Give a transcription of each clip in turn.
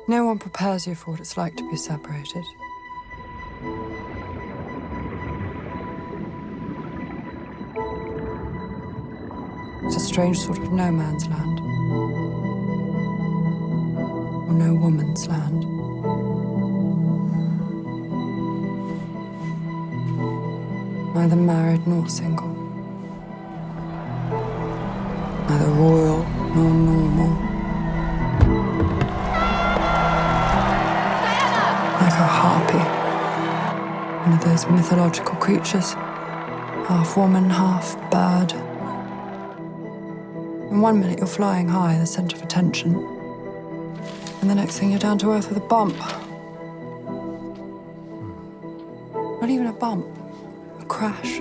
No one prepares you for what it's like to be separated. It's a strange sort of no man's land. Or no woman's land. Neither married nor single. Neither royal nor normal. Like a harpy. One of those mythological creatures. Half woman, half bird. In 1 minute you're flying high, the centre of attention. And the next thing you're down to earth with a bump. Not even a bump. A crash.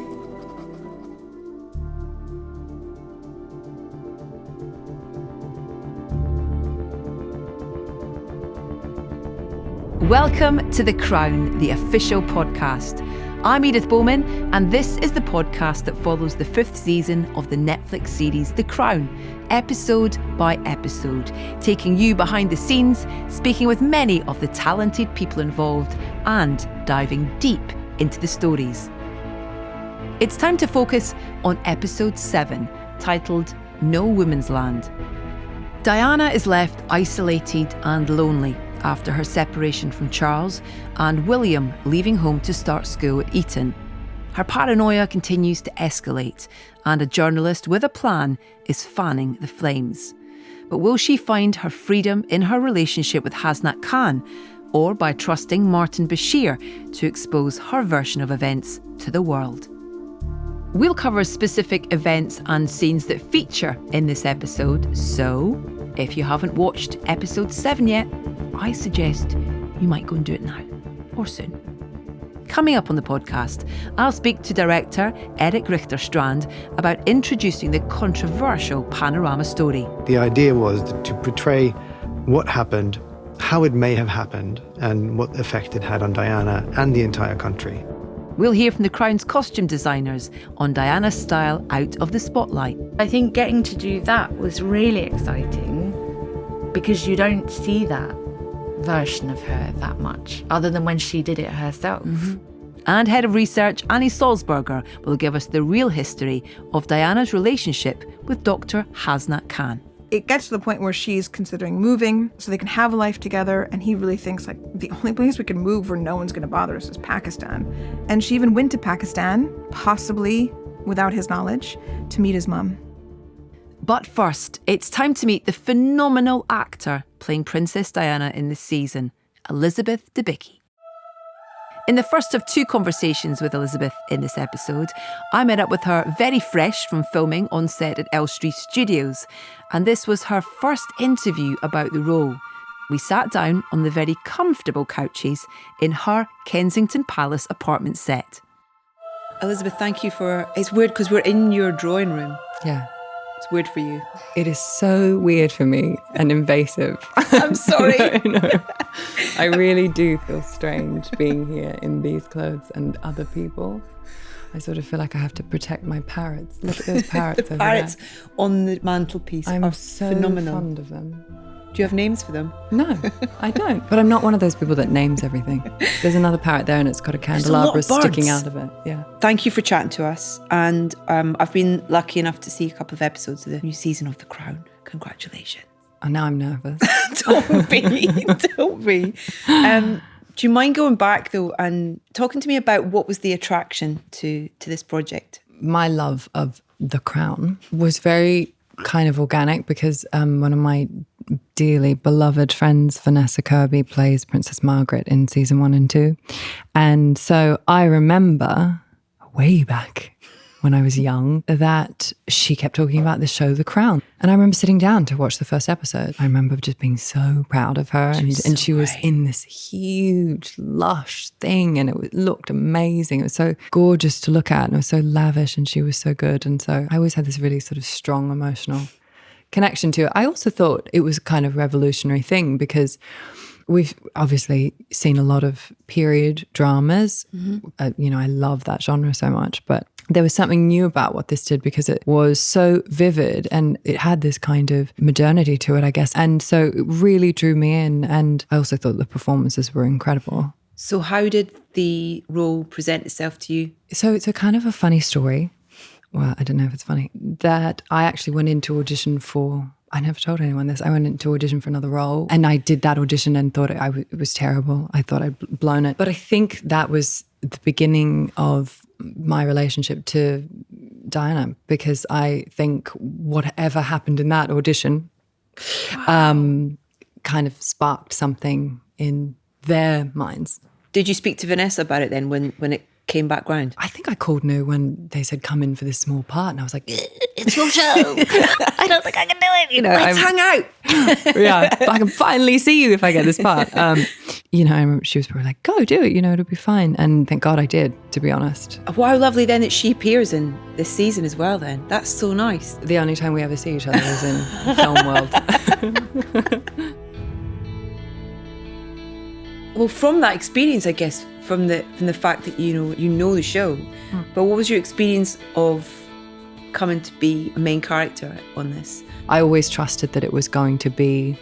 Welcome to The Crown, the official podcast. I'm Edith Bowman, and this is the podcast that follows the 5th season of the Netflix series The Crown, episode by episode, taking you behind the scenes, speaking with many of the talented people involved, and diving deep into the stories. It's time to focus on episode 7, titled No Woman's Land. Diana is left isolated and lonely after her separation from Charles and William leaving home to start school at Eton. Her paranoia continues to escalate, and a journalist with a plan is fanning the flames. But will she find her freedom in her relationship with Hasnat Khan, or by trusting Martin Bashir to expose her version of events to the world? We'll cover specific events and scenes that feature in this episode, so if you haven't watched episode 7 yet, I suggest you might go and do it now, or soon. Coming up on the podcast, I'll speak to director Erik Richterstrand about introducing the controversial Panorama story. The idea was to portray what happened, how it may have happened, and what effect it had on Diana and the entire country. We'll hear from the Crown's costume designers on Diana's style out of the spotlight. I think getting to do that was really exciting because you don't see that version of her that much, other than when she did it herself. Mm-hmm. And Head of Research Annie Salzberger will give us the real history of Diana's relationship with Dr. Hasnat Khan. It gets to the point where she's considering moving so they can have a life together, and he really thinks like the only place we can move where no one's going to bother us is Pakistan. And she even went to Pakistan, possibly without his knowledge, to meet his mum. But first, it's time to meet the phenomenal actor playing Princess Diana in this season, Elizabeth Debicki. In the first of 2 conversations with Elizabeth in this episode, I met up with her very fresh from filming on set at Elstree Studios, and this was her first interview about the role. We sat down on the very comfortable couches in her Kensington Palace apartment set. Elizabeth, thank you for... It's weird because we're in your drawing room. Yeah. It's weird for you. It is so weird for me and invasive. I'm sorry. No. I really do feel strange being here in these clothes and other people. I sort of feel like I have to protect my parrots. Look at those parrots over Parrots there. on the mantelpiece I'm are so phenomenal. fond of them. Do you have names for them? No, I don't. But I'm not one of those people that names everything. There's another parrot there and it's got a candelabra sticking out of it. Yeah. Thank you for chatting to us. And I've been lucky enough to see a couple of episodes of the new season of The Crown. Congratulations. Oh, now I'm nervous. Don't be. Don't be. Do you mind going back, though, and talking to me about what was the attraction to this project? My love of The Crown was very kind of organic because one of my dearly beloved friends, Vanessa Kirby, plays Princess Margaret in season 1 and 2. And so I remember way back when I was young that she kept talking about this show, The Crown. And I remember sitting down to watch the first episode. I remember just being so proud of her. And she was in this huge, lush thing and it looked amazing. It was so gorgeous to look at and it was so lavish and she was so good. And so I always had this really sort of strong emotional connection to it. I also thought it was a kind of revolutionary thing because we've obviously seen a lot of period dramas. Mm-hmm. I love that genre so much, but there was something new about what this did because it was so vivid and it had this kind of modernity to it, I guess. And so it really drew me in. And I also thought the performances were incredible. So how did the role present itself to you? So it's a kind of a funny story. Well, I don't know if it's funny. That I actually went into audition for, I never told anyone this, I went into audition for another role and I did that audition and thought it was terrible. I thought I'd blown it. But I think that was the beginning of my relationship to Diana, because I think whatever happened in that audition kind of sparked something in their minds. Did you speak to Vanessa about it then when it came back round? I think I called No when they said come in for this small part, and I was like, it's your show. I don't think I can do it. You know, Let's hang out. Yeah, I can finally see you if I get this part. You know, I remember she was probably like, go do it, you know, it'll be fine. And thank God I did, to be honest. Wow, lovely then that she appears in this season as well then. That's so nice. The only time we ever see each other is in the film world. Well, from that experience, I guess, from the fact that you know the show, but what was your experience of coming to be a main character on this? I always trusted that it was going to be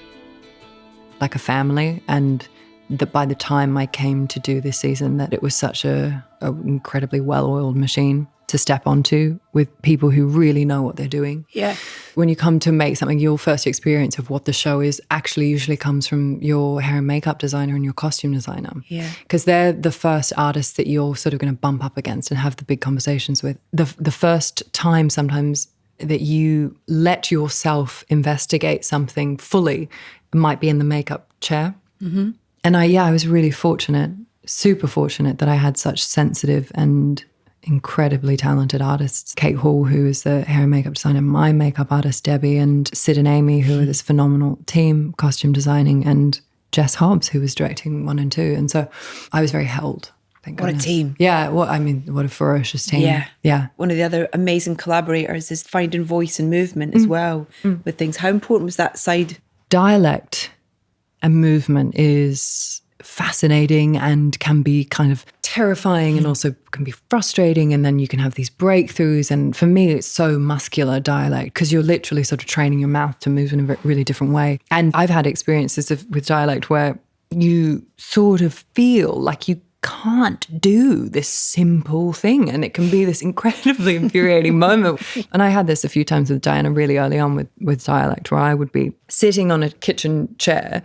like a family, and that by the time I came to do this season, that it was such a incredibly well-oiled machine to step onto with people who really know what they're doing. Yeah. When you come to make something, your first experience of what the show is actually usually comes from your hair and makeup designer and your costume designer. Yeah. Because they're the first artists that you're sort of going to bump up against and have the big conversations with. The first time sometimes that you let yourself investigate something fully might be in the makeup chair. Mm-hmm. And I was really fortunate, super fortunate that I had such sensitive and incredibly talented artists. Kate Hall, who is the hair and makeup designer, my makeup artist, Debbie, and Sid and Amy, who are this phenomenal team, costume designing, and Jess Hobbs, who was directing 1 and 2. And so I was very held. Thank What a goodness. team. Yeah, what a ferocious team. Yeah. One of the other amazing collaborators is finding voice and movement as well with things. How important was that side? Dialect and movement is fascinating and can be kind of terrifying and also can be frustrating, and then you can have these breakthroughs. And for me, it's so muscular, dialect, because you're literally sort of training your mouth to move in a really different way. And I've had experiences with dialect where you sort of feel like you can't do this simple thing, and it can be this incredibly infuriating moment. And I had this a few times with Diana really early on with dialect, where I would be sitting on a kitchen chair,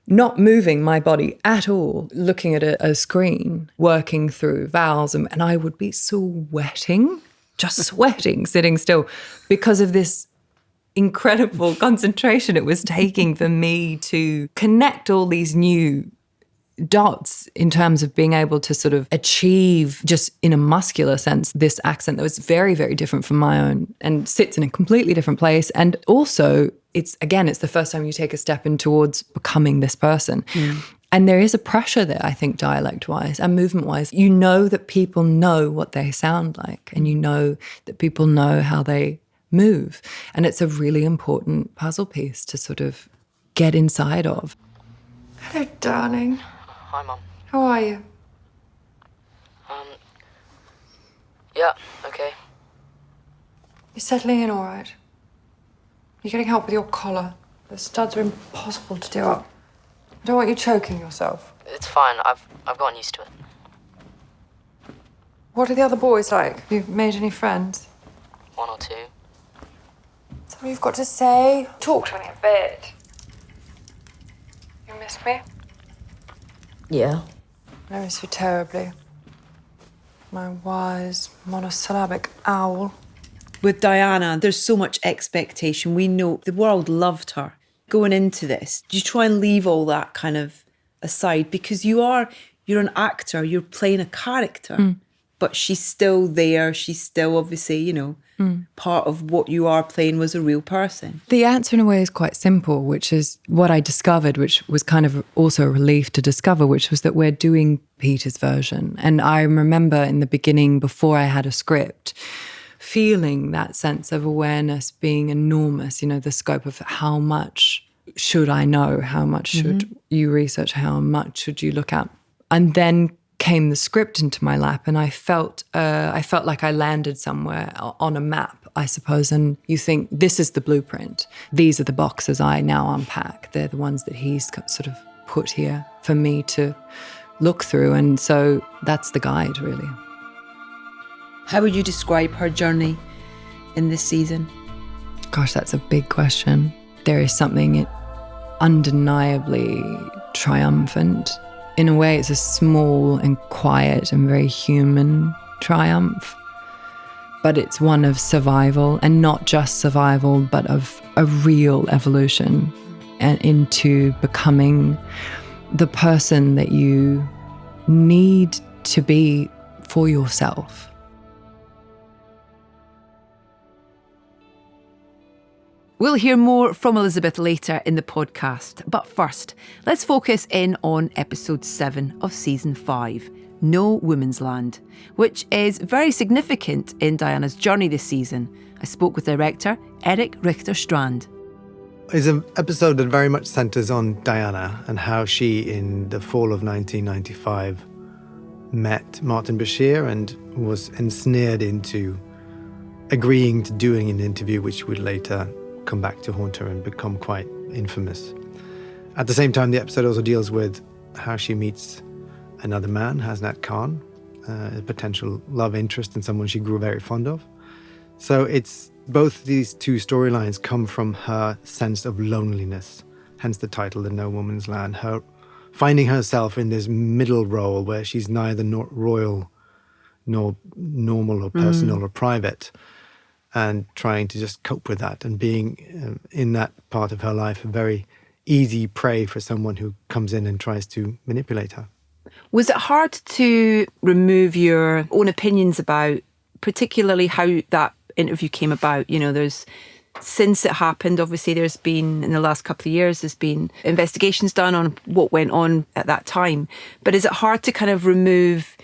not moving my body at all, looking at a screen, working through vowels, and I would be sweating, just sweating, sitting still, because of this incredible concentration it was taking for me to connect all these new dots in terms of being able to sort of achieve, just in a muscular sense, this accent that was very, very different from my own and sits in a completely different place. And also, it's the first time you take a step in towards becoming this person. And there is a pressure there, I think, dialect-wise and movement-wise. You know that people know what they sound like, and you know that people know how they move. And it's a really important puzzle piece to sort of get inside of. Hello, darling. Hi, Mum. How are you? Yeah, okay. You settling in all right? You're getting help with your collar. The studs are impossible to do up. I don't want you choking yourself. It's fine. I've gotten used to it. What are the other boys like? Have you made any friends? 1 or 2. Something you've got to say? Talk to me a bit. You miss me? Yeah. I miss you terribly. My wise, monosyllabic owl. With Diana, there's so much expectation. We know the world loved her. Going into this, do you try and leave all that kind of aside? Because you're an actor, you're playing a character, but she's still there. She's still obviously, part of what you are playing was a real person. The answer in a way is quite simple, which is what I discovered, which was kind of also a relief to discover, which was that we're doing Peter's version. And I remember in the beginning, before I had a script, feeling that sense of awareness being enormous, the scope of how much should I know, how much should you research, how much should you look at? And then came the script into my lap, and I felt like I landed somewhere on a map, I suppose. And you think, this is the blueprint. These are the boxes I now unpack. They're the ones that he's sort of put here for me to look through. And so that's the guide, really. How would you describe her journey in this season? Gosh, that's a big question. There is something undeniably triumphant. In a way, it's a small and quiet and very human triumph. But it's one of survival, and not just survival, but of a real evolution and into becoming the person that you need to be for yourself. We'll hear more from Elizabeth later in the podcast. But first, let's focus in on episode 7 of season 5, No Woman's Land, which is very significant in Diana's journey this season. I spoke with director Erik Richter Strand. It's an episode that very much centres on Diana and how she, in the fall of 1995, met Martin Bashir and was ensnared into agreeing to doing an interview which would later come back to haunt her and become quite infamous. At the same time, the episode also deals with how she meets another man, Hasnat Khan, a potential love interest and someone she grew very fond of. So it's both these two storylines come from her sense of loneliness, hence the title, The No Woman's Land, her finding herself in this middle role where she's neither royal nor normal or personal or private, and trying to just cope with that and being in that part of her life a very easy prey for someone who comes in and tries to manipulate her. Was it hard to remove your own opinions about particularly how that interview came about? You know, since it happened, obviously there's been, in the last couple of years, there's been investigations done on what went on at that time. But is it hard to kind of remove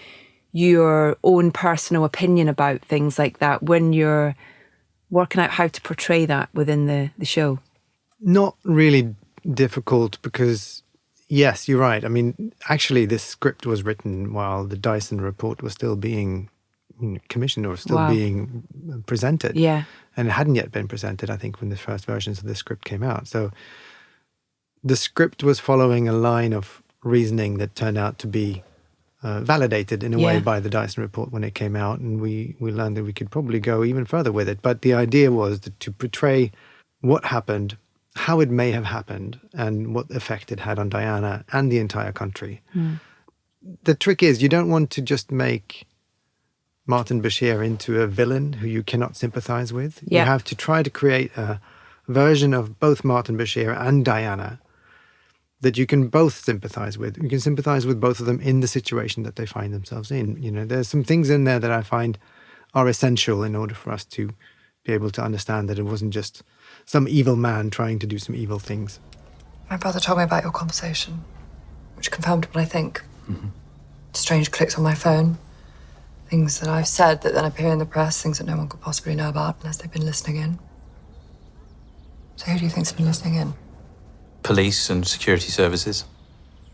your own personal opinion about things like that when you're working out how to portray that within the show? Not really difficult because, yes, you're right. I mean, actually, this script was written while the Dyson report was still being commissioned or still being presented. Yeah. And it hadn't yet been presented, I think, when the first versions of the script came out. So the script was following a line of reasoning that turned out to be validated in a way by the Dyson report when it came out, and we learned that we could probably go even further with it. But the idea was to portray what happened, how it may have happened, and what effect it had on Diana and the entire country. The trick is, you don't want to just make Martin Bashir into a villain who you cannot sympathize with. You have to try to create a version of both Martin Bashir and Diana that you can both sympathize with. You can sympathize with both of them in the situation that they find themselves in. You know, there's some things in there that I find are essential in order for us to be able to understand that it wasn't just some evil man trying to do some evil things. My brother told me about your conversation, which confirmed what I think. Strange clicks on my phone. Things that I've said that then appear in the press, things that no one could possibly know about unless they've been listening in. So who do you think's been listening in? Police and security services.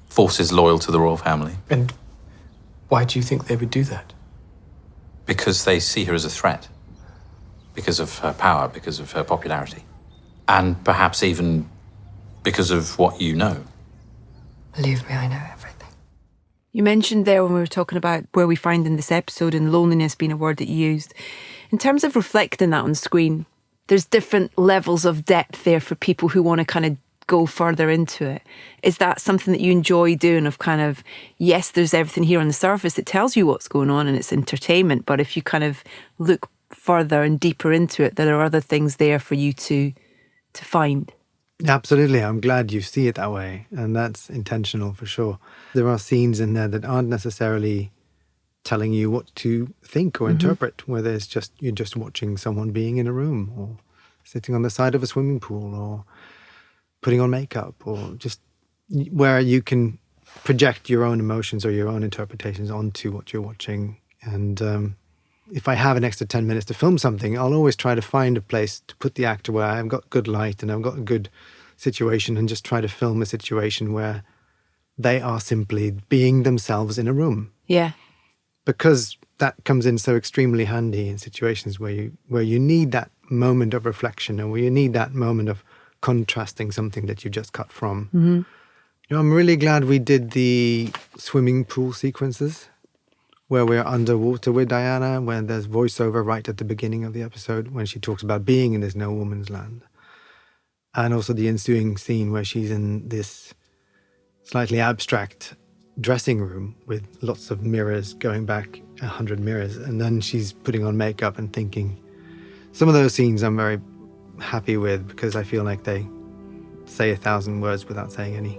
Forces loyal to the royal family. And why do you think they would do that? Because they see her as a threat. Because of her power, because of her popularity. And perhaps even because of what you know. Believe me, I know everything. You mentioned there when we were talking about where we find in this episode, and loneliness being a word that you used. In terms of reflecting that on screen, there's different levels of depth there for people who want to kind of go further into it. Is that something that you enjoy doing, of kind of, yes, there's everything here on the surface that tells you what's going on and it's entertainment, but if you kind of look further and deeper into it, there are other things there for you to find? Absolutely. I'm glad you see it that way. And that's intentional for sure. There are scenes in there that aren't necessarily telling you what to think or interpret, where there's just, you're just watching someone being in a room or sitting on the side of a swimming pool or putting on makeup, or just where you can project your own emotions or your own interpretations onto what you're watching. And if I have an extra 10 minutes to film something, I'll always try to find a place to put the actor where I've got good light and I've got a good situation, and just try to film a situation where they are simply being themselves in a room. Yeah. Because that comes in so extremely handy in situations where you need that moment of reflection, and where you need that moment of contrasting something that you just cut from. Mm-hmm. I'm really glad we did the swimming pool sequences where we're underwater with Diana, when there's voiceover right at the beginning of the episode when she talks about being in this no woman's land. And also the ensuing scene where she's in this slightly abstract dressing room with lots of mirrors, going back 100 mirrors, and then she's putting on makeup and thinking. Some of those scenes I'm very happy with because I feel like they say 1,000 words without saying any.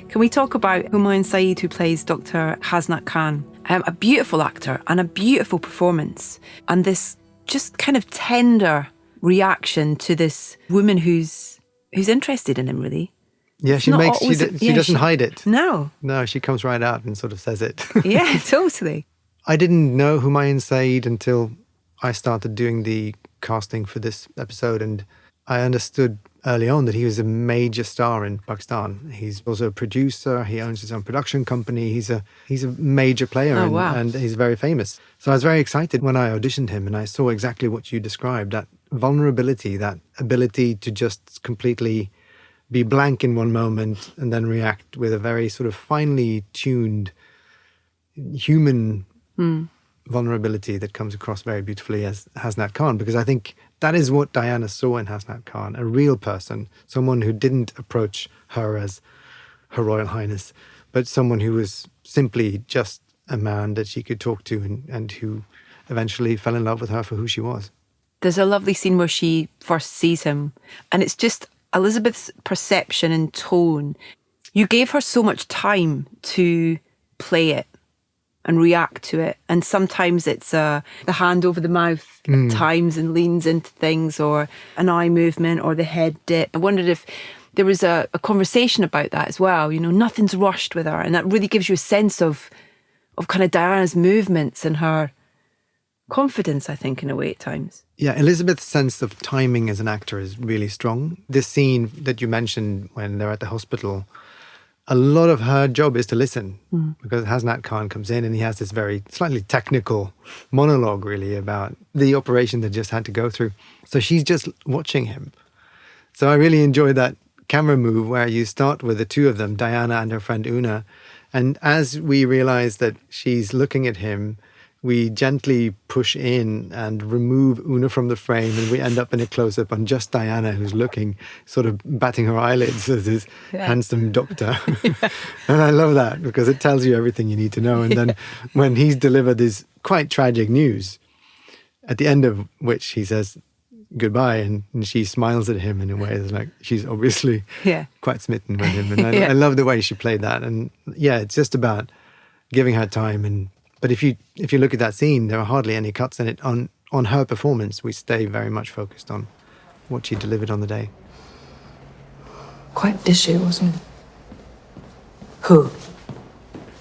Can we talk about Humayun Saeed, who plays Dr. Hasnat Khan? A beautiful actor and a beautiful performance, and this just kind of tender reaction to this woman who's interested in him, really. Yeah, she doesn't hide it. No, she comes right out and sort of says it. Yeah, totally. I didn't know Humayun Saeed until I started doing the casting for this episode, and I understood early on that he was a major star in Pakistan. He's also a producer. He owns his own production company. He's a major player, and he's very famous. So I was very excited when I auditioned him, and I saw exactly what you described, that vulnerability, that ability to just completely be blank in one moment and then react with a very sort of finely tuned human vulnerability that comes across very beautifully as Hasnat Khan, because I think that is what Diana saw in Hasnat Khan, a real person, someone who didn't approach her as Her Royal Highness, but someone who was simply just a man that she could talk to and who eventually fell in love with her for who she was. There's a lovely scene where she first sees him, and it's just Elizabeth's perception and tone. You gave her so much time to play it and react to it. And sometimes it's the hand over the mouth at times and leans into things, or an eye movement, or the head dip. I wondered if there was a conversation about that as well. You know, nothing's rushed with her. And that really gives you a sense of kind of Diana's movements and her confidence, I think, in a way at times. Yeah, Elizabeth's sense of timing as an actor is really strong. This scene that you mentioned when they're at the hospital, a lot of her job is to listen, because Hasnat Khan comes in and he has this very slightly technical monologue really about the operation that just had to go through. So she's just watching him. So I really enjoy that camera move where you start with the two of them, Diana and her friend Una. And as we realize that she's looking at him, we gently push in and remove Una from the frame, and we end up in a close-up on just Diana, who's looking, sort of batting her eyelids as this handsome doctor. And I love that because it tells you everything you need to know. And then when he's delivered this quite tragic news, at the end of which he says goodbye, and she smiles at him in a way that's like she's obviously quite smitten with him. And I love the way she played that. And yeah, it's just about giving her time. But if you look at that scene, there are hardly any cuts in it. On her performance, we stay very much focused on what she delivered on the day. Quite dishy, wasn't it? Who?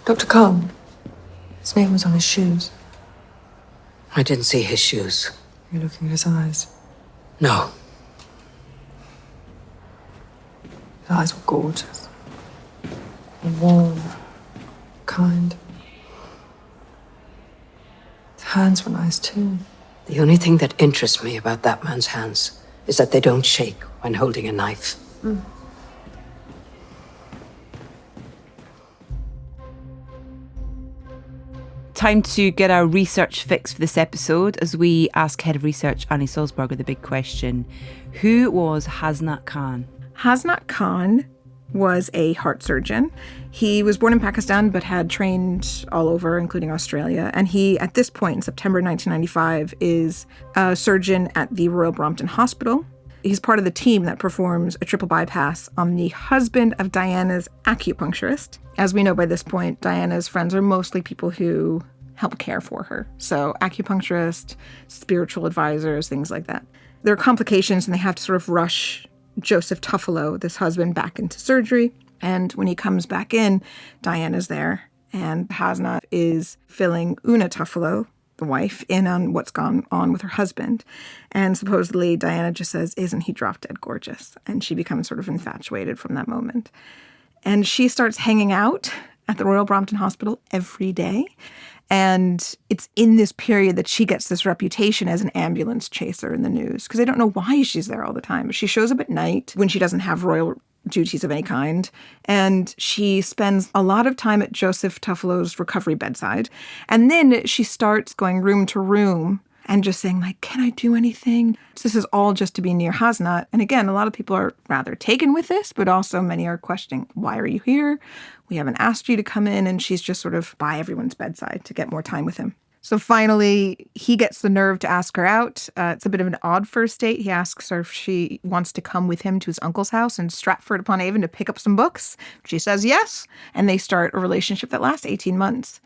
Dr. Khan. His name was on his shoes. I didn't see his shoes. You're looking at his eyes. No. His eyes were gorgeous. Warm. Kind. His hands were nice too. The only thing that interests me about that man's hands is that they don't shake when holding a knife. Time to get our research fix for this episode as we ask Head of Research Annie Sulzberger the big question. Who was Hasnat Khan? Hasnat Khan was a heart surgeon. He was born in Pakistan but had trained all over, including Australia. And he, at this point in September 1995, is a surgeon at the Royal Brompton Hospital. He's part of the team that performs a triple bypass on the husband of Diana's acupuncturist. As we know by this point, Diana's friends are mostly people who help care for her. So acupuncturist, spiritual advisors, things like that. There are complications and they have to sort of rush Joseph Tuffalo, this husband, back into surgery. And when he comes back in, Diana's there. And Hasnat is filling Una Tuffalo, the wife, in on what's gone on with her husband. And supposedly Diana just says, "Isn't he drop dead gorgeous?" And she becomes sort of infatuated from that moment. And she starts hanging out at the Royal Brompton Hospital every day. And it's in this period that she gets this reputation as an ambulance chaser in the news, because they don't know why she's there all the time. She shows up at night when she doesn't have royal duties of any kind, and she spends a lot of time at Joseph Tuffalo's recovery bedside. And then she starts going room to room and just saying, like, can I do anything? So this is all just to be near Hasnat. And again, a lot of people are rather taken with this, but also many are questioning, why are you here? We haven't asked you to come in. And she's just sort of by everyone's bedside to get more time with him. So finally, he gets the nerve to ask her out. It's a bit of an odd first date. He asks her if she wants to come with him to his uncle's house in Stratford-upon-Avon to pick up some books. She says yes, and they start a relationship that lasts 18 months.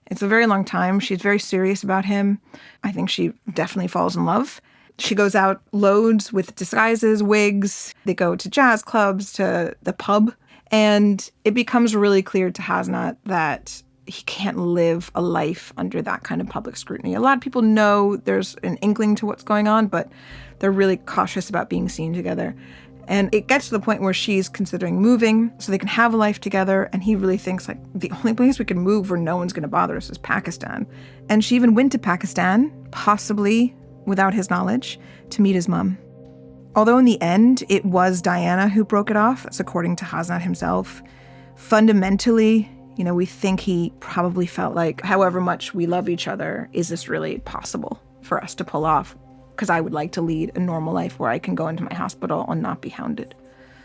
It's a very long time. She's very serious about him. I think she definitely falls in love. She goes out loads with disguises, wigs. They go to jazz clubs, to the pub. And it becomes really clear to Hasnat that he can't live a life under that kind of public scrutiny. A lot of people know there's an inkling to what's going on, but they're really cautious about being seen together. And it gets to the point where she's considering moving so they can have a life together. And he really thinks, like, the only place we can move where no one's going to bother us is Pakistan. And she even went to Pakistan, possibly without his knowledge, to meet his mum. Although in the end, it was Diana who broke it off, that's according to Hasnat himself. Fundamentally, we think he probably felt like, however much we love each other, is this really possible for us to pull off? Because I would like to lead a normal life where I can go into my hospital and not be hounded.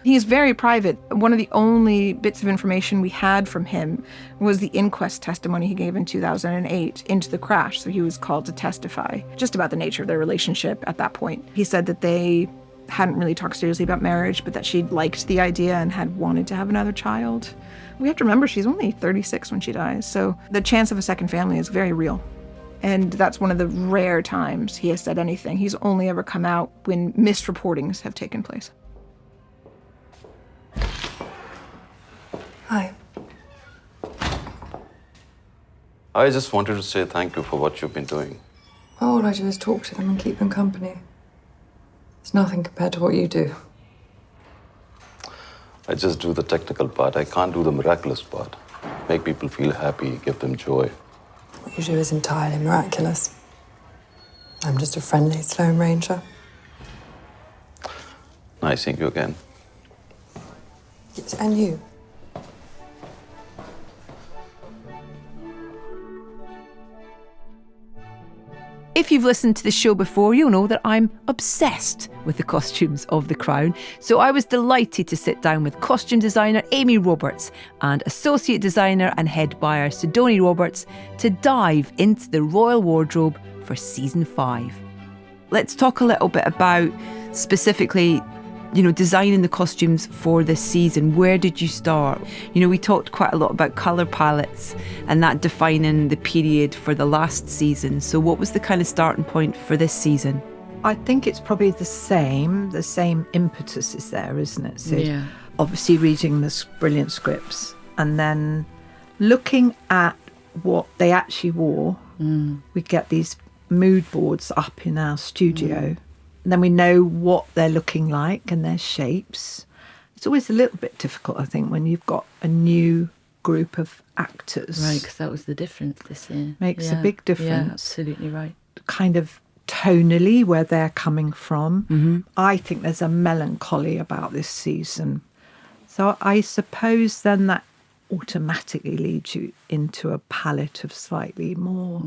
He's very private. One of the only bits of information we had from him was the inquest testimony he gave in 2008 into the crash. So he was called to testify just about the nature of their relationship at that point. He said that they hadn't really talked seriously about marriage, but that she liked the idea and had wanted to have another child. We have to remember she's only 36 when she dies, so the chance of a second family is very real. And that's one of the rare times he has said anything. He's only ever come out when misreportings have taken place. Hi. I just wanted to say thank you for what you've been doing. All I do is talk to them and keep them company. It's nothing compared to what you do. I just do the technical part. I can't do the miraculous part. Make people feel happy, give them joy. What you do is entirely miraculous. I'm just a friendly Sloane Ranger. Nice seeing you again. Yes, and you. If you've listened to the show before, you'll know that I'm obsessed with the costumes of The Crown. So I was delighted to sit down with costume designer Amy Roberts and associate designer and head buyer Sidonie Roberts to dive into the royal wardrobe for season 5. Let's talk a little bit about specifically, designing the costumes for this season. Where did you start? We talked quite a lot about colour palettes and that defining the period for the last season. So what was the kind of starting point for this season? I think it's probably the same impetus is there, isn't it, Sid? Yeah. Obviously reading the brilliant scripts and then looking at what they actually wore. We get these mood boards up in our studio. And then we know what they're looking like and their shapes. It's always a little bit difficult, I think, when you've got a new group of actors. Right, because that was the difference this year. Makes a big difference. Yeah, absolutely right. Kind of tonally, where they're coming from. I think there's a melancholy about this season. So I suppose then that automatically leads you into a palette of slightly more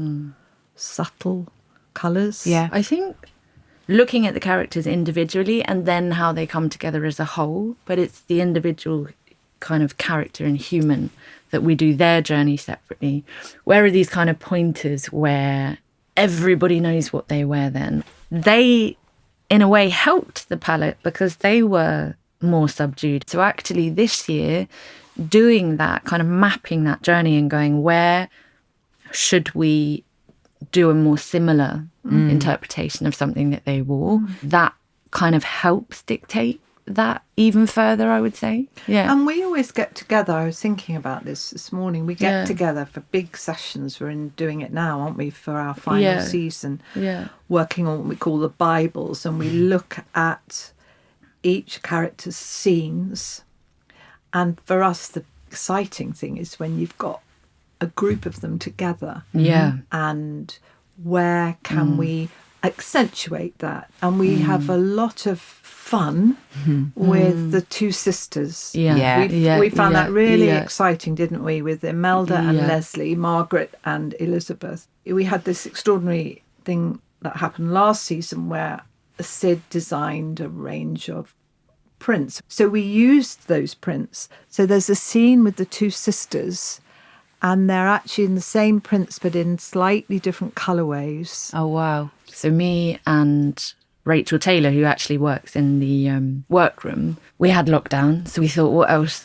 subtle colours. Yeah, I think looking at the characters individually and then how they come together as a whole, but it's the individual kind of character and human that we do their journey separately. Where are these kind of pointers where everybody knows what they wear then? They, in a way, helped the palette because they were more subdued. So actually this year, doing that, kind of mapping that journey and going, where should we do a more similar interpretation of something that they wore, that kind of helps dictate that even further, I would say. Yeah. And we always get together. I was thinking about this morning. We get together for big sessions. We're doing it now, aren't we, for our final season. Yeah. Working on what we call the Bibles, and we look at each character's scenes. And for us, the exciting thing is when you've got a group of them together. Yeah. And where can we accentuate that? And we have a lot of fun with the two sisters. We found that really exciting, didn't we, with Imelda and Leslie, Margaret and Elizabeth. We had this extraordinary thing that happened last season where Sid designed a range of prints. So we used those prints. So there's a scene with the two sisters and they're actually in the same prints but in slightly different colourways. Oh, wow. So me and Rachel Taylor, who actually works in the workroom, we had lockdown. So we thought,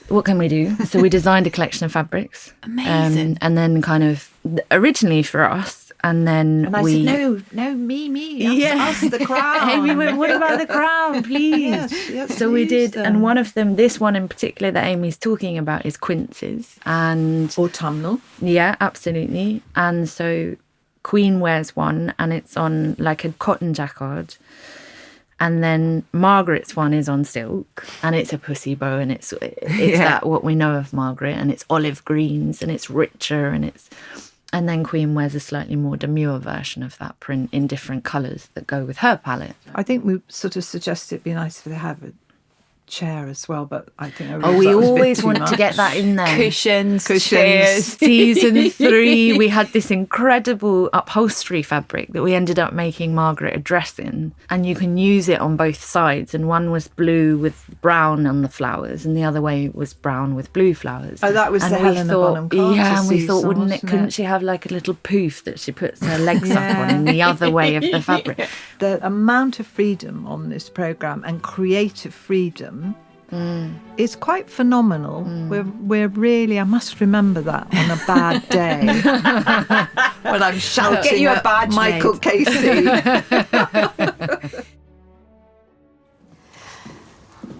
what can we do? So we designed a collection of fabrics. Amazing. And then kind of originally for us. And then I said, no, me, us, the crown. Hey, we went, what about the crown, please? Yes, so we did, and one of them, this one in particular that Amy's talking about is Quince's. And autumnal. Yeah, absolutely. And so Queen wears one and it's on like a cotton jacquard. And then Margaret's one is on silk and it's a pussy bow and it's that what we know of Margaret, and it's olive greens and it's richer and then Queen wears a slightly more demure version of that print in different colours that go with her palette. I think we sort of suggested it'd be nice if they have a chair as well, but I think we always want to get that in there. Cushions. Chairs. Season 3, we had this incredible upholstery fabric that we ended up making Margaret a dress in, and you can use it on both sides, and one was blue with brown on the flowers and the other way was brown with blue flowers. Oh, that was and the Helena Bonham Carter Yeah, and we thought, season, couldn't she have like a little poof that she puts her legs up on in the other way of the fabric? The amount of freedom on this programme and creative freedom is quite phenomenal. We're really, I must remember that on a bad day when I'm shouting get you a at badge Michael made. Casey.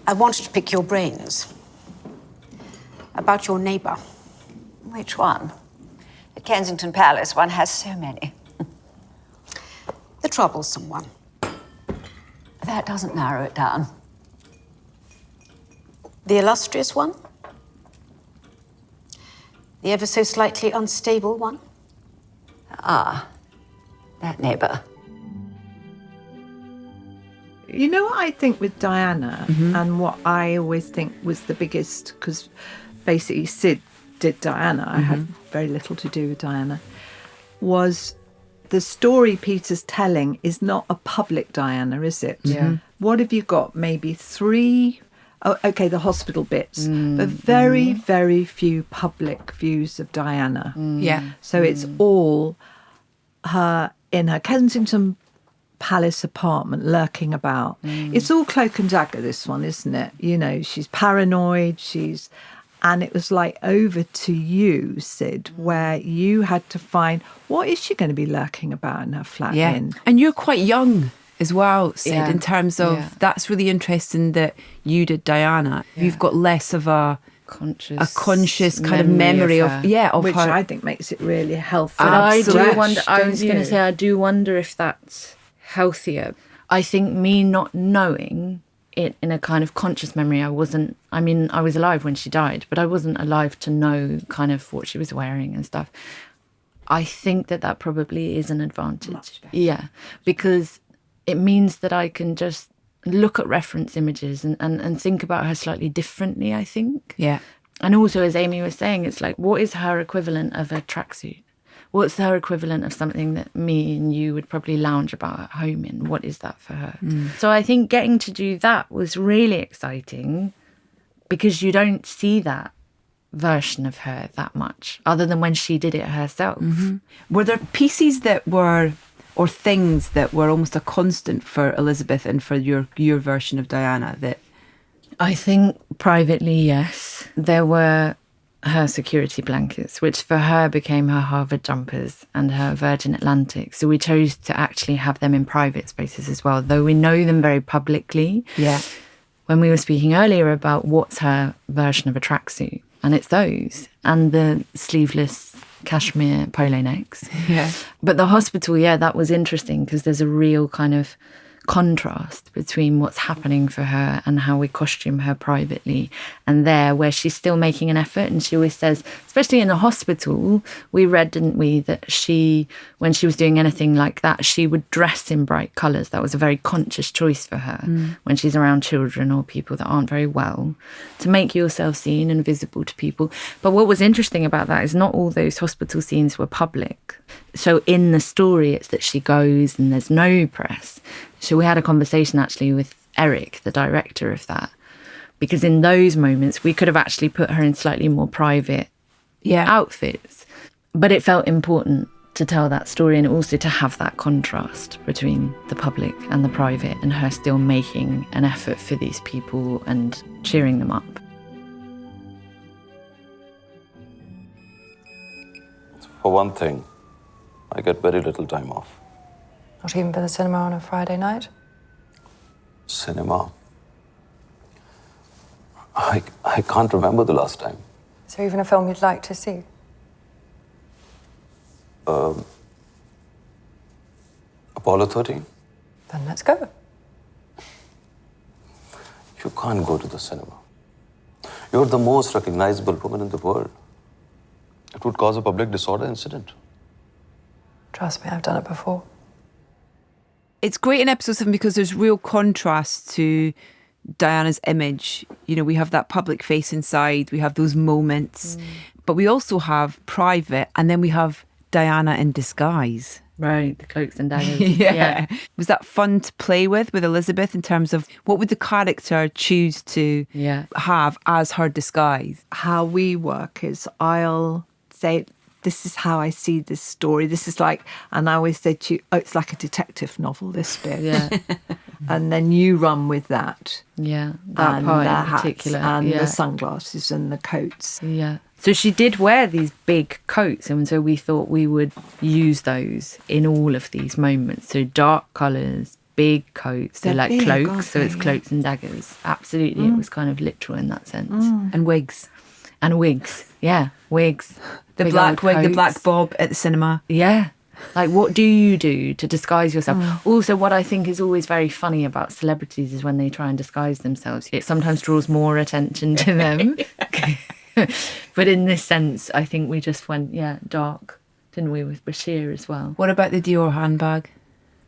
I wanted to pick your brains about your neighbour. Which one? At Kensington Palace, one has so many. The troublesome one. That doesn't narrow it down. The illustrious one? The ever so slightly unstable one? Ah, that neighbour. You know what I think with Diana, and what I always think was the biggest, because basically Sid did Diana, I had very little to do with Diana, was the story Peter's telling is not a public Diana, is it? Yeah. What have you got? Maybe 3... Oh, okay, the hospital bits, but very, very few public views of Diana. Yeah. So it's all her in her Kensington Palace apartment lurking about. It's all cloak and dagger, this one, isn't it? You know, she's paranoid, and it was like over to you, Sid, where you had to find, what is she going to be lurking about in her flat? And you're quite young as well, Sid, in terms of, that's really interesting that you did Diana. You've got less of a conscious kind of memory of which her. I think makes it really healthy. But I do wonder, I don't was going to you? say, I do wonder if that's healthier. I think me not knowing it in a kind of conscious memory, I was alive when she died, but I wasn't alive to know kind of what she was wearing and stuff. I think that probably is an advantage. Yeah, because it means that I can just look at reference images and think about her slightly differently, I think. Yeah. And also, as Amy was saying, it's like, what is her equivalent of a tracksuit? What's her equivalent of something that me and you would probably lounge about at home in? What is that for her? So I think getting to do that was really exciting because you don't see that version of her that much, other than when she did it herself. Were there pieces that were, or things that were almost a constant for Elizabeth and for your version of Diana that... I think privately, yes. There were her security blankets, which for her became her Harvard jumpers and her Virgin Atlantic. So we chose to actually have them in private spaces as well, though we know them very publicly. Yeah. When we were speaking earlier about what's her version of a tracksuit, and it's those, and the sleeveless cashmere polo necks. Yeah. But the hospital, that was interesting because there's a real kind of contrast between what's happening for her and how we costume her privately, and there where she's still making an effort. And she always says, especially in the hospital, we read, didn't we, that she, when she was doing anything like that, she would dress in bright colours. That was a very conscious choice for her when she's around children or people that aren't very well, to make yourself seen and visible to people. But what was interesting about that is not all those hospital scenes were public. So in the story, it's that she goes and there's no press. So we had a conversation actually with Eric, the director of that, because in those moments we could have actually put her in slightly more private outfits. But it felt important to tell that story and also to have that contrast between the public and the private, and her still making an effort for these people and cheering them up. For one thing, I get very little time off. Not even for the cinema on a Friday night? Cinema? I can't remember the last time. Is there even a film you'd like to see? Apollo 13? Then let's go. You can't go to the cinema. You're the most recognizable woman in the world. It would cause a public disorder incident. Trust me, I've done it before. It's great in episode 7 because there's real contrast to Diana's image. You know, we have that public face inside, we have those moments, but we also have private, and then we have Diana in disguise. Right, the cloaks and daggers. Yeah. Was that fun to play with Elizabeth in terms of what would the character choose to have as her disguise? How we work is I'll say, this is how I see this story. This is like, and I always say to you, oh, it's like a detective novel, this bit. Yeah. And then you run with that. Yeah, that and part the in hats particular. and the sunglasses and the coats. Yeah. So she did wear these big coats, and so we thought we would use those in all of these moments. So dark colours, big coats, so They're like big, cloaks, aren't so it's they? cloaks and daggers. Absolutely, it was kind of literal in that sense. And wigs. And wigs, yeah, wigs. The Big black old wig, the coats. black bob at the cinema. Yeah. Like, what do you do to disguise yourself? Also, what I think is always very funny about celebrities is when they try and disguise themselves. It sometimes draws more attention to them. But in this sense, I think we just went, dark, didn't we, with Bashir as well. What about the Dior handbag?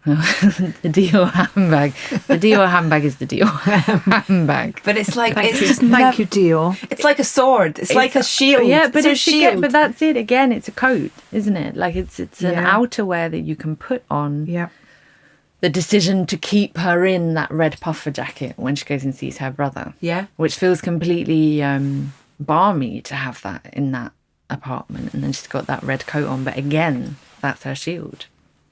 The Dior handbag. The Dior handbag is the Dior handbag. But it's like, it's just Thank you, Dior. It's like a sword. It's like a shield. Yeah, but it's a shield. but that's it. Again, it's a coat, isn't it? Like it's an outerwear that you can put on. Yeah. The decision to keep her in that red puffer jacket when she goes and sees her brother. Yeah. Which feels completely balmy to have that in that apartment, and then she's got that red coat on. But again, that's her shield.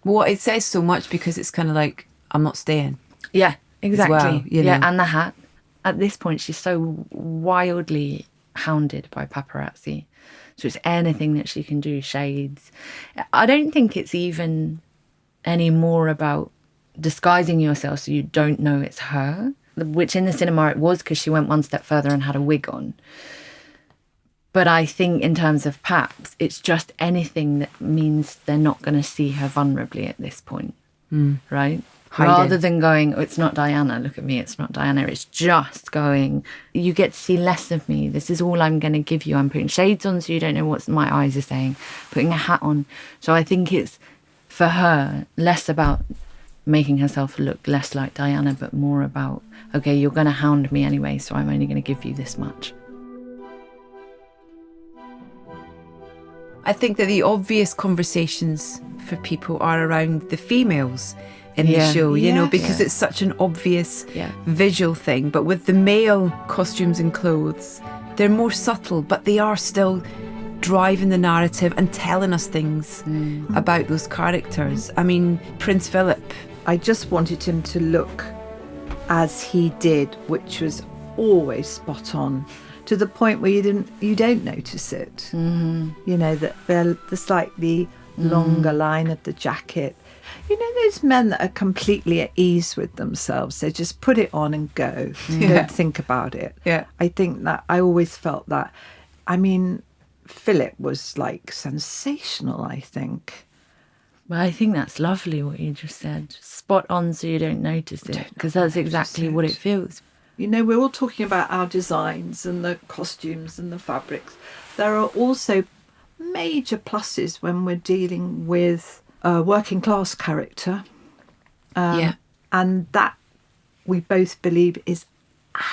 Well, it says so much because it's kind of like, I'm not staying. Yeah, exactly. Well, you know. And the hat. At this point, she's so wildly hounded by paparazzi. So it's anything that she can do, shades. I don't think it's even any more about disguising yourself so you don't know it's her, which in the cinema it was because she went one step further and had a wig on. But I think in terms of Paps, it's just anything that means they're not going to see her vulnerably at this point, right? Hiding. Rather than going, oh, it's not Diana, look at me, it's not Diana. It's just going, you get to see less of me. This is all I'm going to give you. I'm putting shades on so you don't know what my eyes are saying, putting a hat on. So I think it's, for her, less about making herself look less like Diana, but more about, okay, you're going to hound me anyway, so I'm only going to give you this much. I think that the obvious conversations for people are around the females in the show, you know, because it's such an obvious visual thing. But with the male costumes and clothes, they're more subtle, but they are still driving the narrative and telling us things about those characters. I mean, Prince Philip. I just wanted him to look as he did, which was always spot on, to the point where you don't notice it. You know, that the slightly longer line of the jacket. You know, those men that are completely at ease with themselves, they just put it on and go. Don't think about it. Yeah. I think that I always felt that. I mean, Philip was like sensational, I think. Well, I think that's lovely what you just said. Spot on so you don't notice it, because that's exactly what it feels. You know, we're all talking about our designs and the costumes and the fabrics. There are also major pluses when we're dealing with a working class character. And that we both believe is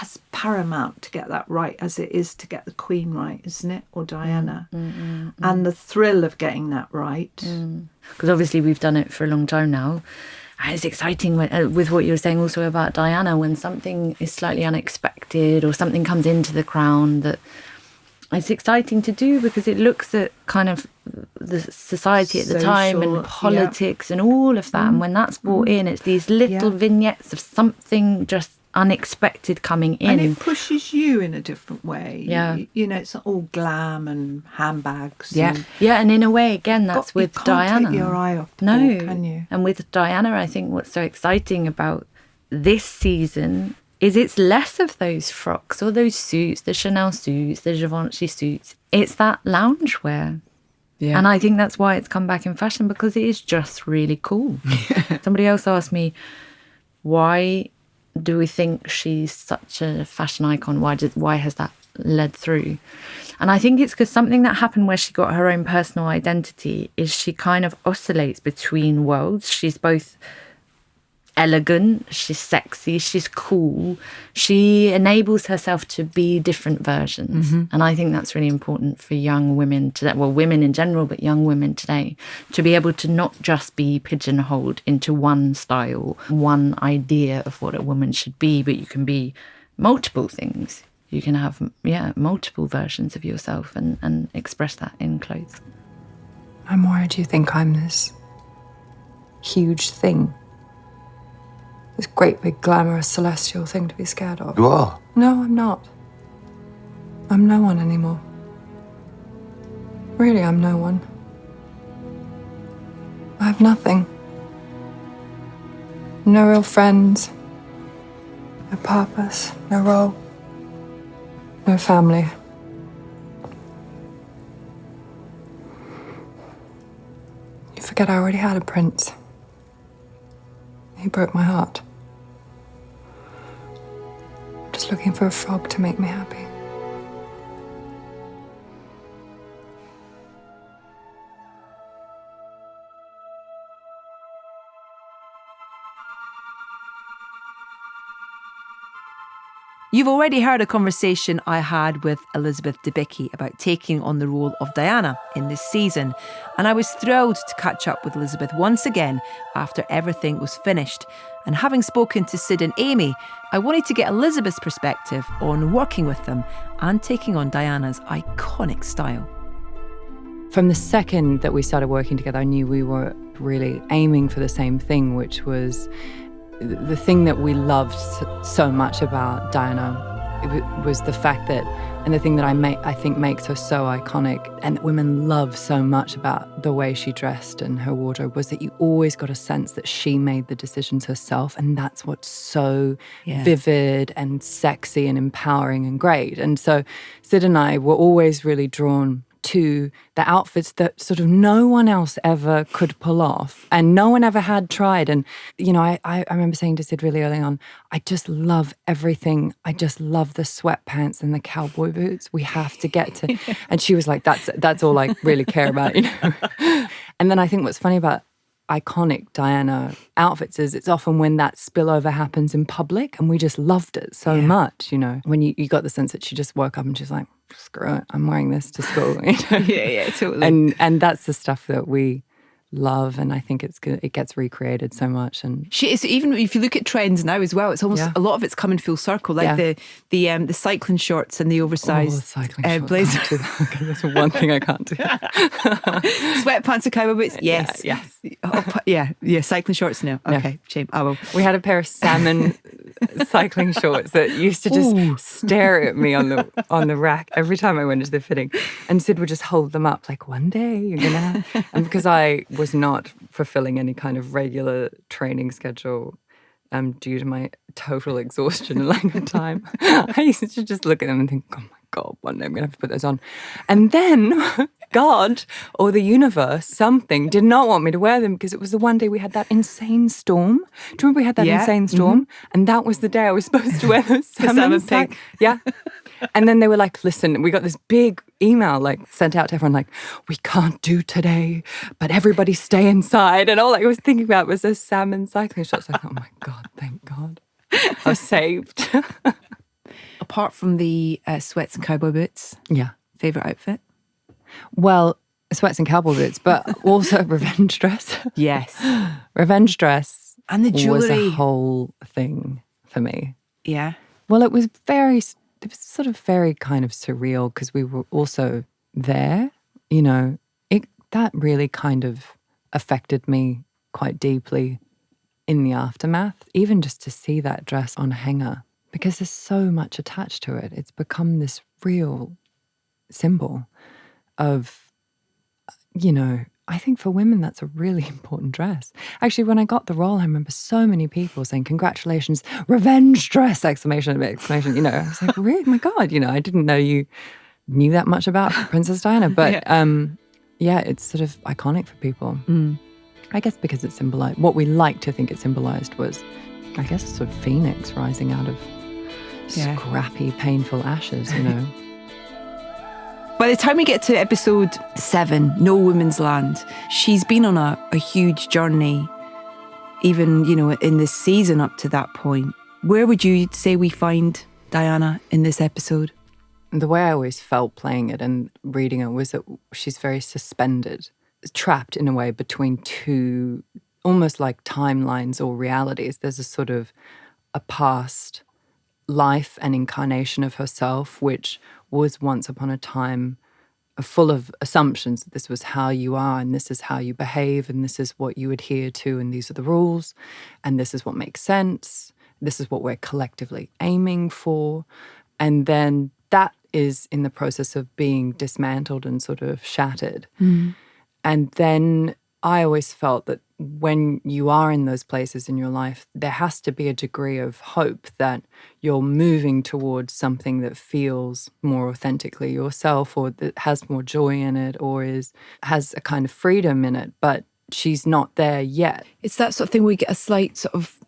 as paramount to get that right as it is to get the Queen right, isn't it? Or Diana. And the thrill of getting that right. Because obviously we've done it for a long time now. And it's exciting with what you were saying also about Diana, when something is slightly unexpected or something comes into the crown, that it's exciting to do because it looks at kind of the society at the time and politics and all of that. And when that's brought in, it's these little vignettes of something just unexpected coming in. And it pushes you in a different way. Yeah. You know, it's not all glam and handbags. Yeah. And in a way, again, that's with Diana. You can't take your eye off the ball, can you? And with Diana, I think what's so exciting about this season is it's less of those frocks or those suits, the Chanel suits, the Givenchy suits. It's that loungewear. Yeah. And I think that's why it's come back in fashion, because it is just really cool. Somebody else asked me, why do we think she's such a fashion icon? Why has that led through? And I think it's because something that happened where she got her own personal identity is she kind of oscillates between worlds. She's both elegant, she's sexy, she's cool. She enables herself to be different versions. And I think that's really important for young women today, well, women in general, but young women today, to be able to not just be pigeonholed into one style, one idea of what a woman should be, but you can be multiple things. You can have, multiple versions of yourself and express that in clothes. I'm worried you think I'm this huge thing. This great big glamorous celestial thing to be scared of. You are? No, I'm not. I'm no one anymore. Really, I'm no one. I have nothing. No real friends. No purpose. No role. No family. You forget I already had a prince. He broke my heart. Just looking for a frog to make me happy. You've already heard a conversation I had with Elizabeth Debicki about taking on the role of Diana in this season, and I was thrilled to catch up with Elizabeth once again after everything was finished. And having spoken to Sid and Amy, I wanted to get Elizabeth's perspective on working with them and taking on Diana's iconic style. From the second that we started working together, I knew we were really aiming for the same thing, which was the thing that we loved so much about Diana. It was the fact that, and the thing that I think makes her so iconic and that women love so much about the way she dressed and her wardrobe, was that you always got a sense that she made the decisions herself, and that's what's so vivid and sexy and empowering and great. And so Sid and I were always really drawn to the outfits that sort of no one else ever could pull off and no one ever had tried. And, you know, I remember saying to Sid really early on, I just love everything. I just love the sweatpants and the cowboy boots. We have to get to... And she was like, that's all I really care about, you know. And then I think what's funny about iconic Diana outfits is it's often when that spillover happens in public, and we just loved it so much, you know. When you got the sense that she just woke up and she's like, screw it, I'm wearing this to school. You know? Yeah, totally. And that's the stuff that we love, and I think it's good. It gets recreated so much. And she is, even if you look at trends now as well, it's almost a lot of it's coming full circle, like the cycling shorts and the oversized blazer. That's one thing I can't do. Sweatpants and cowboy boots. Yes. Yeah. Cycling shorts now. Okay, shame. I will. We had a pair of salmon cycling shorts that used to just stare at me on the rack every time I went into the fitting, and Sid would just hold them up like, one day you're gonna have. And because I was not fulfilling any kind of regular training schedule due to my total exhaustion and lack of time, I used to just look at them and think, oh my God, one day I'm going to have to put those on. And then God or the universe, something, did not want me to wear them because it was the one day we had that insane storm. Do you remember we had that insane storm? And that was the day I was supposed to wear those salmon pink. Yeah. And then they were like, listen, we got this big email like sent out to everyone like, we can't do today, but everybody stay inside. And all I was thinking about was those salmon cycling shots. I thought, oh my God, thank God. I was saved. Apart from the sweats and cowboy boots, yeah, favourite outfit? Well, sweats and cowboy boots, but also revenge dress. Yes. Revenge dress. And the jewellery. Was a whole thing for me. Yeah. Well, it was sort of very kind of surreal because we were also there, you know. That really kind of affected me quite deeply in the aftermath, even just to see that dress on a hanger, because there's so much attached to it. It's become this real symbol of, you know, I think for women that's a really important dress. Actually, when I got the role, I remember so many people saying, congratulations, revenge dress, exclamation, you know. I was like, really? My God, you know, I didn't know you knew that much about Princess Diana. But yeah, it's sort of iconic for people. I guess because it symbolized, what we like to think it symbolized was, I guess, a sort of phoenix rising out of scrappy, painful ashes, you know. By the time we get to episode 7, No Woman's Land, she's been on a huge journey, even, you know, in this season up to that point. Where would you say we find Diana in this episode? The way I always felt playing it and reading it was that she's very suspended, trapped in a way between two almost like timelines or realities. There's a sort of a past life and incarnation of herself, which was once upon a time full of assumptions that this was how you are and this is how you behave and this is what you adhere to and these are the rules and this is what makes sense. This is what we're collectively aiming for. And then that is in the process of being dismantled and sort of shattered. And then I always felt that when you are in those places in your life, there has to be a degree of hope that you're moving towards something that feels more authentically yourself or that has more joy in it or has a kind of freedom in it. But she's not there yet. It's that sort of thing where we get a slight sort of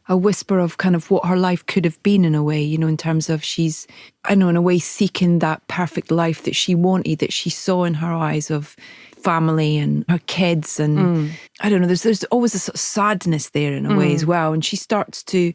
a whisper of kind of what her life could have been in a way, you know, in terms of she's, I know, in a way seeking that perfect life that she wanted, that she saw in her eyes of family and her kids. And I don't know, there's always a sort of sadness there in a way as well. And she starts to,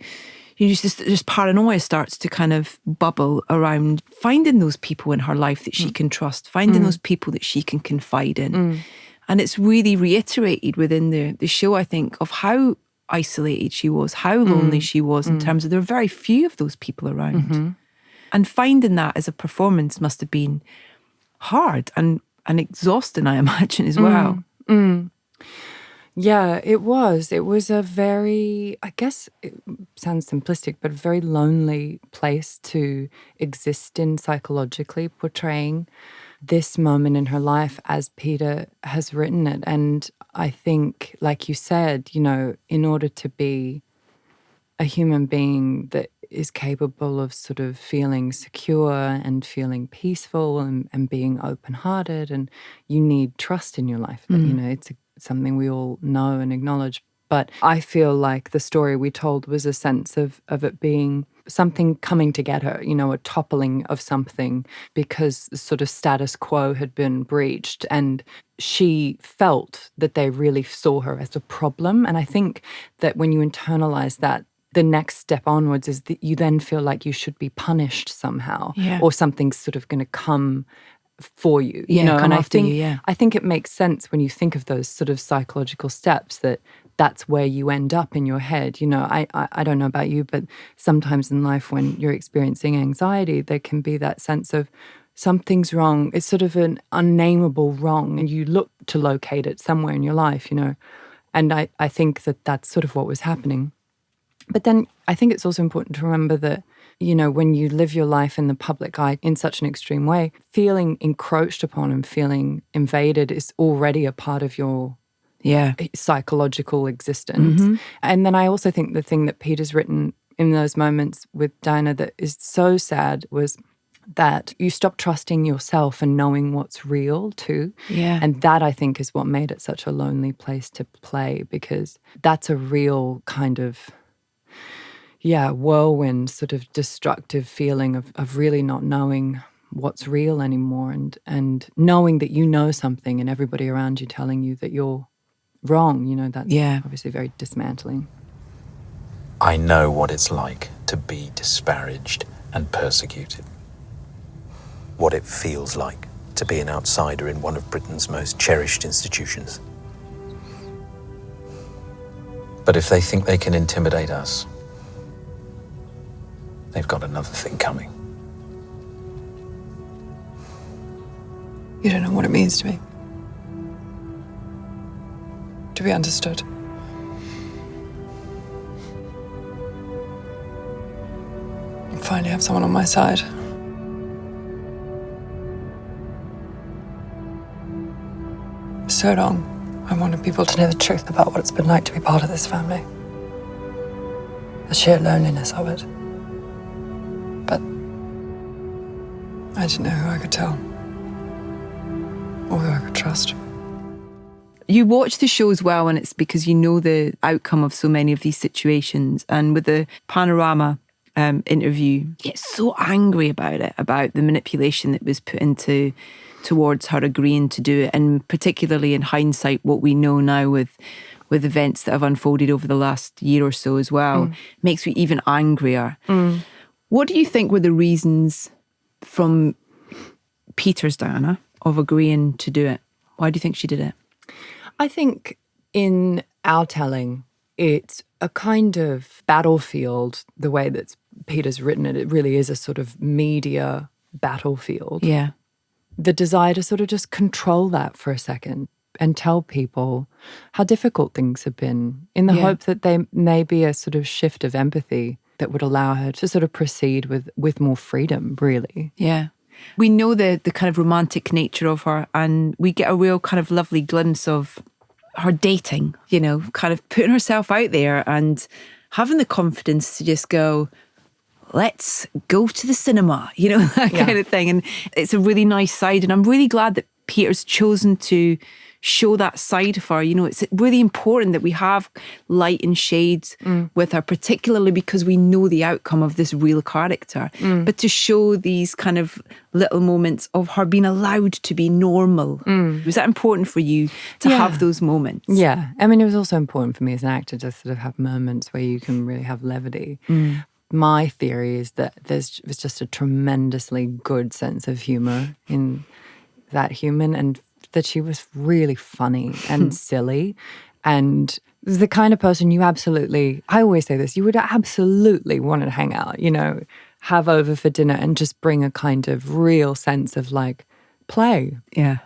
you know, just paranoia starts to kind of bubble around finding those people in her life that she can trust, finding those people that she can confide in. And it's really reiterated within the show, I think, of how isolated she was, how lonely she was in terms of there were very few of those people around. And finding that as a performance must have been hard and exhausting, I imagine, as well. Yeah, it was. It was a very, I guess it sounds simplistic, but a very lonely place to exist in psychologically, portraying this moment in her life as Peter has written it. And I think, like you said, you know, in order to be a human being that is capable of sort of feeling secure and feeling peaceful and being open-hearted, and you need trust in your life. That, you know, it's something we all know and acknowledge. But I feel like the story we told was a sense of it being something coming to get her, you know, a toppling of something because the sort of status quo had been breached and she felt that they really saw her as a problem. And I think that when you internalize that, the next step onwards is that you then feel like you should be punished somehow or something's sort of going to come for you, you know, and I think it makes sense when you think of those sort of psychological steps that that's where you end up in your head. You know, I don't know about you, but sometimes in life when you're experiencing anxiety, there can be that sense of something's wrong. It's sort of an unnameable wrong and you look to locate it somewhere in your life, you know, and I think that that's sort of what was happening. But then I think it's also important to remember that, you know, when you live your life in the public eye in such an extreme way, feeling encroached upon and feeling invaded is already a part of your psychological existence. And then I also think the thing that Peter's written in those moments with Diana that is so sad was that you stop trusting yourself and knowing what's real too. Yeah. And that, I think, is what made it such a lonely place to play, because that's a real kind of, whirlwind, sort of destructive feeling of really not knowing what's real anymore, and knowing that you know something and everybody around you telling you that you're wrong. You know, that's obviously very dismantling. I know what it's like to be disparaged and persecuted. What it feels like to be an outsider in one of Britain's most cherished institutions. But if they think they can intimidate us, they've got another thing coming. You don't know what it means to me. To be understood. I finally have someone on my side. So long, I wanted people to know the truth about what it's been like to be part of this family. The sheer loneliness of it. But I didn't know who I could tell. Or who I could trust. You watch the show as well, and it's because you know the outcome of so many of these situations. And with the Panorama interview, you get so angry about it, about the manipulation that was put into towards her agreeing to do it, and particularly in hindsight, what we know now with events that have unfolded over the last year or so as well, makes me even angrier. What do you think were the reasons from Peter's Diana of agreeing to do it? Why do you think she did it? I think in our telling, it's a kind of battlefield, the way that Peter's written it. It really is a sort of media battlefield. Yeah. The desire to sort of just control that for a second and tell people how difficult things have been, in the hope that they may be a sort of shift of empathy that would allow her to sort of proceed with more freedom, really. Yeah. We know the kind of romantic nature of her, and we get a real kind of lovely glimpse of her dating, you know, kind of putting herself out there and having the confidence to just go, let's go to the cinema, you know, that kind of thing. And it's a really nice side. And I'm really glad that Peter's chosen to show that side of her. You know, it's really important that we have light and shades with her, particularly because we know the outcome of this real character. But to show these kind of little moments of her being allowed to be normal. Was that important for you to have those moments? Yeah. I mean, it was also important for me as an actor to sort of have moments where you can really have levity. My theory is that there's just a tremendously good sense of humour in that human, and that she was really funny and silly, and the kind of person you absolutely, I always say this, you would absolutely want to hang out, you know, have over for dinner and just bring a kind of real sense of like play. Yeah.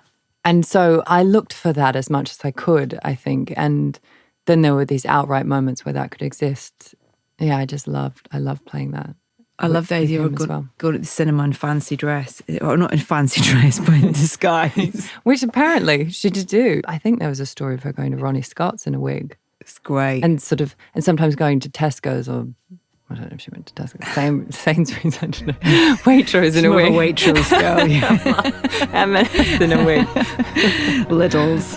And so I looked for that as much as I could, I think. And then there were these outright moments where that could exist. Yeah, I loved playing that. I love the idea of going to the cinema in fancy dress, or not in fancy dress, but in disguise. Which apparently she did do. I think there was a story of her going to Ronnie Scott's in a wig. It's great. And sometimes going to Tesco's, or I don't know if she went to Tesco, Sainsbury's, I don't know. Waitrose in a wig. Waitrose girl, yeah. M&S in a wig. Lidl's.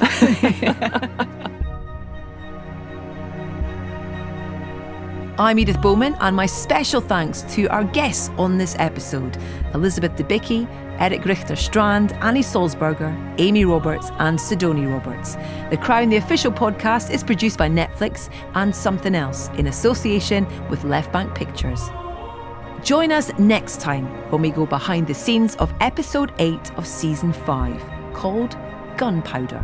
I'm Edith Bowman, and my special thanks to our guests on this episode: Elizabeth Debicki, Eric Richter-Strand, Annie Salzberger, Amy Roberts and Sidonie Roberts. The Crown, the official podcast, is produced by Netflix and Something Else in association with Left Bank Pictures. Join us next time when we go behind the scenes of episode 8 of season 5, called Gunpowder.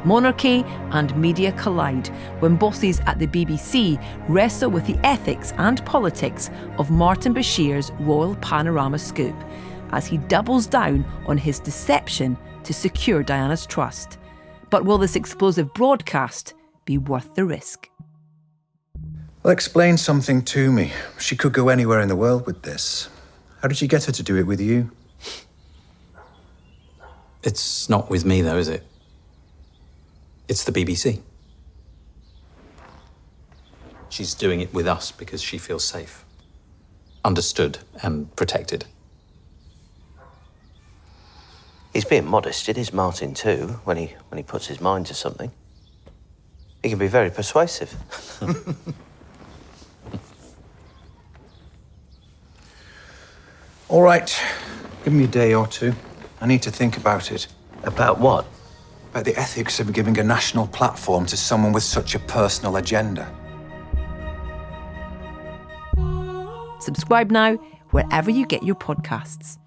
Monarchy and media collide when bosses at the BBC wrestle with the ethics and politics of Martin Bashir's Royal Panorama scoop, as he doubles down on his deception to secure Diana's trust. But will this explosive broadcast be worth the risk? Well, explain something to me. She could go anywhere in the world with this. How did you get her to do it with you? It's not with me, though, is it? It's the BBC. She's doing it with us because she feels safe, understood and protected. He's being modest. It is Martin too, when he puts his mind to something. He can be very persuasive. All right, give me a day or two. I need to think about it. About what? About the ethics of giving a national platform to someone with such a personal agenda. Subscribe now wherever you get your podcasts.